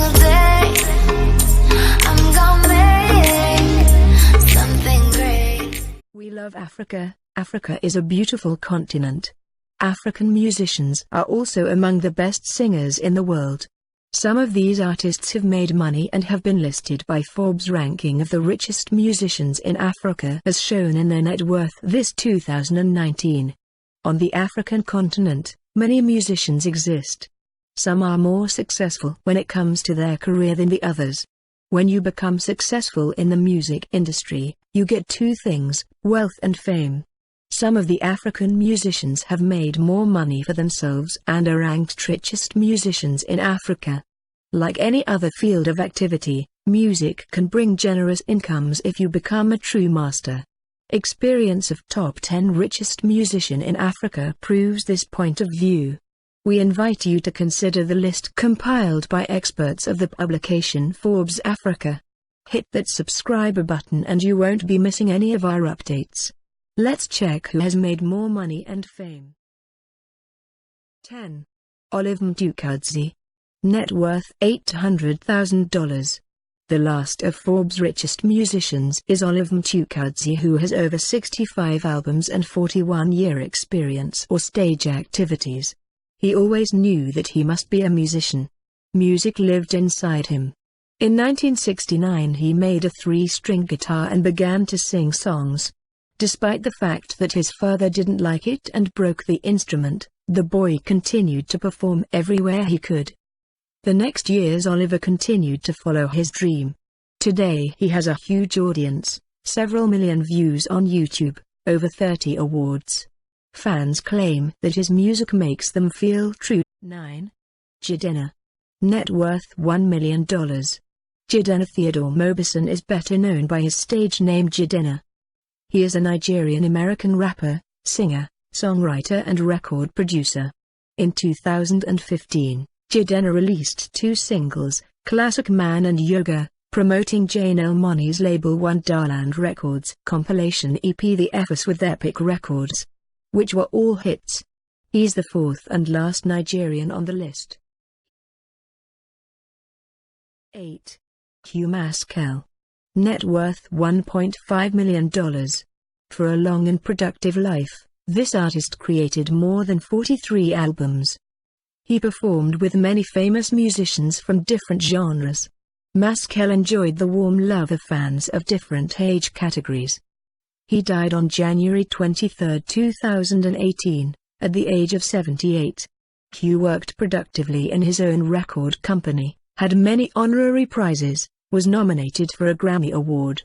single day I'm gonna make something great. We love Africa. Africa is a beautiful continent. African musicians are also among the best singers in the world. Some of these artists have made money and have been listed by Forbes' ranking of the richest musicians in Africa as shown in their net worth this 2019. On the African continent, many musicians exist. Some are more successful when it comes to their career than the others. When you become successful in the music industry, you get two things, wealth and fame. Some of the African musicians have made more money for themselves and are ranked richest musicians in Africa. Like any other field of activity, music can bring generous incomes if you become a true master. Experience of top 10 richest musician in Africa proves this point of view. We invite you to consider the list compiled by experts of the publication Forbes Africa. Hit that subscribe button and you won't be missing any of our updates. Let's check who has made more money and fame. 10. Olive Mtukudzi. Net worth $800,000. The last of Forbes' richest musicians is Olive Mtukudzi, who has over 65 albums and 41-year experience or stage activities. He always knew that he must be a musician. Music lived inside him. In 1969 he made a 3-string guitar and began to sing songs. Despite the fact that his father didn't like it and broke the instrument, the boy continued to perform everywhere he could. The next years Oliver continued to follow his dream. Today he has a huge audience, several million views on YouTube, over 30 awards. Fans claim that his music makes them feel true. 9. Jidenna. Net worth $1 million. Jidenna Theodore Mobison is better known by his stage name Jidenna. He is a Nigerian-American rapper, singer, songwriter and record producer. In 2015, Jidenna released 2 singles, Classic Man and Yoga, promoting Jane Elmoni's label Wonderland Records compilation EP The F's with Epic Records, which were all hits. He's the 4th and last Nigerian on the list. 8. Q Maskel. Net worth $1.5 million. For a long and productive life, this artist created more than 43 albums. He performed with many famous musicians from different genres. Maskel enjoyed the warm love of fans of different age categories. He died on January 23, 2018, at the age of 78. Q worked productively in his own record company, had many honorary prizes, was nominated for a Grammy Award.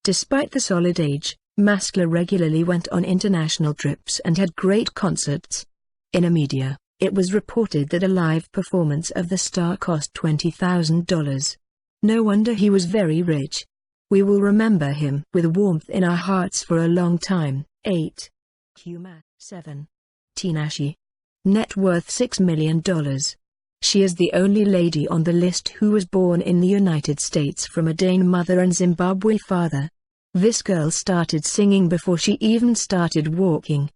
Despite the solid age, Maskel regularly went on international trips and had great concerts. In a media, it was reported that a live performance of the star cost $20,000. No wonder he was very rich. We will remember him with warmth in our hearts for a long time. 8. Kuma. 7. Tinashe. Net worth $6 million. She is the only lady on the list who was born in the United States from a Dane mother and Zimbabwe father. This girl started singing before she even started walking.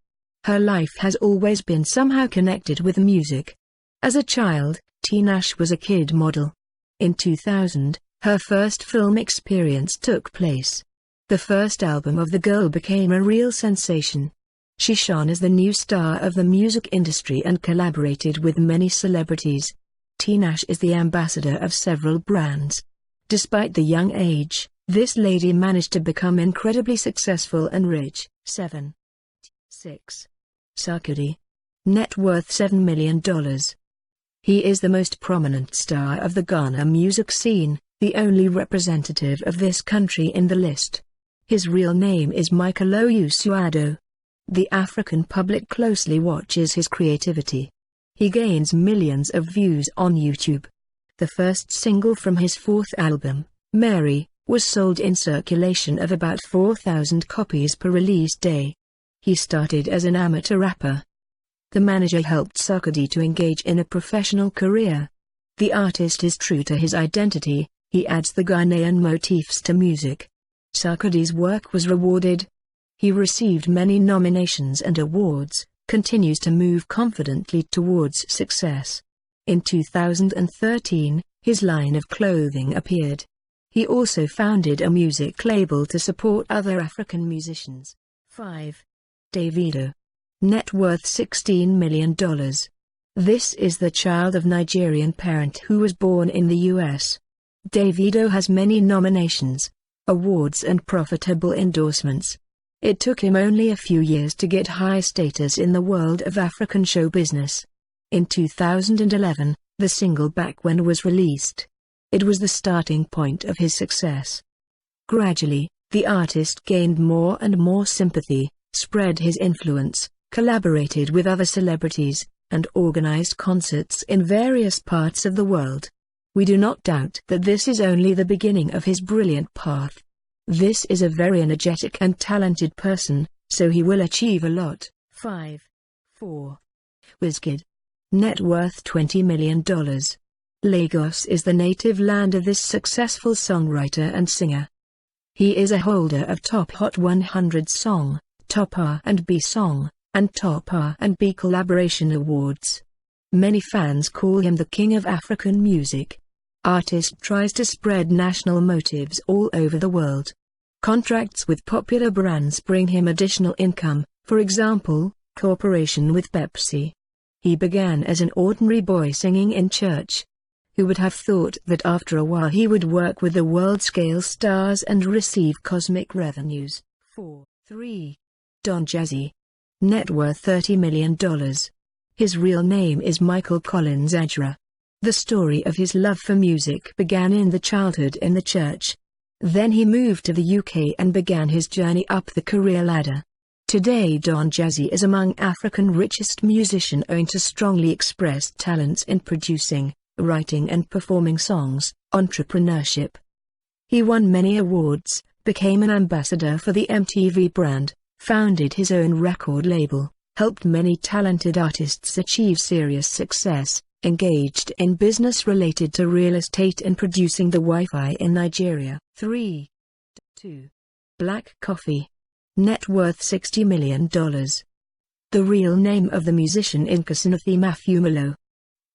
Her life has always been somehow connected with music. As a child, Tinashe was a kid model. In 2000, her first film experience took place. The first album of the girl became a real sensation. She shone as the new star of the music industry and collaborated with many celebrities. Tinashe is the ambassador of several brands. Despite the young age, this lady managed to become incredibly successful and rich. 7. 6. Sarkodie. Net worth $7 million. He is the most prominent star of the Ghana music scene, the only representative of this country in the list. His real name is Michael Owusu-Addo. The African public closely watches his creativity. He gains millions of views on YouTube. The first single from his 4th album, Mary, was sold in circulation of about 4,000 copies per release day. He started as an amateur rapper. The manager helped Sarkodie to engage in a professional career. The artist is true to his identity, he adds the Ghanaian motifs to music. Sarkodie's work was rewarded. He received many nominations and awards, continues to move confidently towards success. In 2013, his line of clothing appeared. He also founded a music label to support other African musicians. 5. Davido. Net worth $16 million. This is the child of Nigerian parent who was born in the US. Davido has many nominations, awards and profitable endorsements. It took him only a few years to get high status in the world of African show business. In 2011, the single Back When was released. It was the starting point of his success. Gradually, the artist gained more and more sympathy, spread his influence, collaborated with other celebrities, and organized concerts in various parts of the world. We do not doubt that this is only the beginning of his brilliant path. This is a very energetic and talented person, so he will achieve a lot. 5. 4. Wizkid. Net worth $20 million. Lagos is the native land of this successful songwriter and singer. He is a holder of Top Hot 100 Song, Top R&B Song, and Top R&B Collaboration Awards. Many fans call him the king of African music. Artist tries to spread national motives all over the world. Contracts with popular brands bring him additional income, for example, cooperation with Pepsi. He began as an ordinary boy singing in church. Who would have thought that after a while he would work with the world-scale stars and receive cosmic revenues? 4. 3. Don Jazzy. Net worth $30 million. His real name is Michael Collins Ajra. The story of his love for music began in the childhood in the church. Then he moved to the UK and began his journey up the career ladder. Today Don Jazzy is among Africa's richest musicians owing to strongly expressed talents in producing, writing and performing songs, entrepreneurship. He won many awards, became an ambassador for the MTV brand, founded his own record label, helped many talented artists achieve serious success, engaged in business related to real estate and producing the Wi-Fi in Nigeria. 3. 2. Black Coffee. Net worth $60 million. The real name of the musician is Nkosinathi Mafumalo.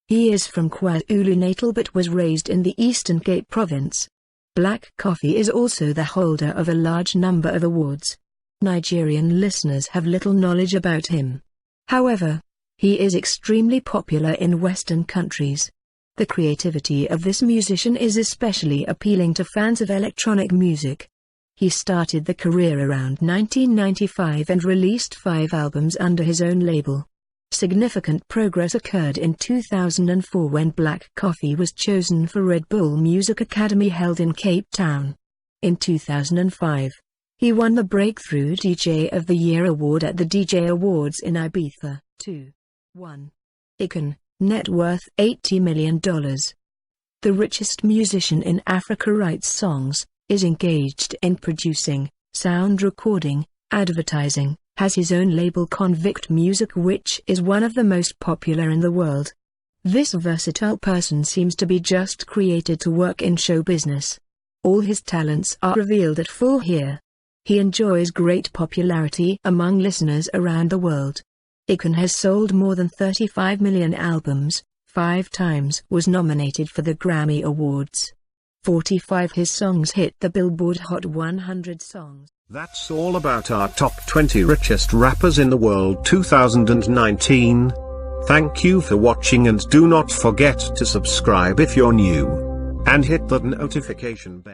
He is from KwaZulu-Natal but was raised in the Eastern Cape Province. Black Coffee is also the holder of a large number of awards. Nigerian listeners have little knowledge about him. However, he is extremely popular in Western countries. The creativity of this musician is especially appealing to fans of electronic music. He started the career around 1995 and released 5 albums under his own label. Significant progress occurred in 2004 when Black Coffee was chosen for Red Bull Music Academy held in Cape Town. In 2005, he won the Breakthrough DJ of the Year award at the DJ Awards in Ibiza. 2. 1. Akon. Net worth $80 million. The richest musician in Africa writes songs, is engaged in producing, sound recording, advertising, has his own label Convict Music which is one of the most popular in the world. This versatile person seems to be just created to work in show business. All his talents are revealed at full here. He enjoys great popularity among listeners around the world. Akon has sold more than 35 million albums, 5 times was nominated for the Grammy Awards. 45 his songs hit the Billboard Hot 100 songs. That's all about our top 20 richest rappers in the world 2019. Thank you for watching and do not forget to subscribe if you're new. And hit that notification bell.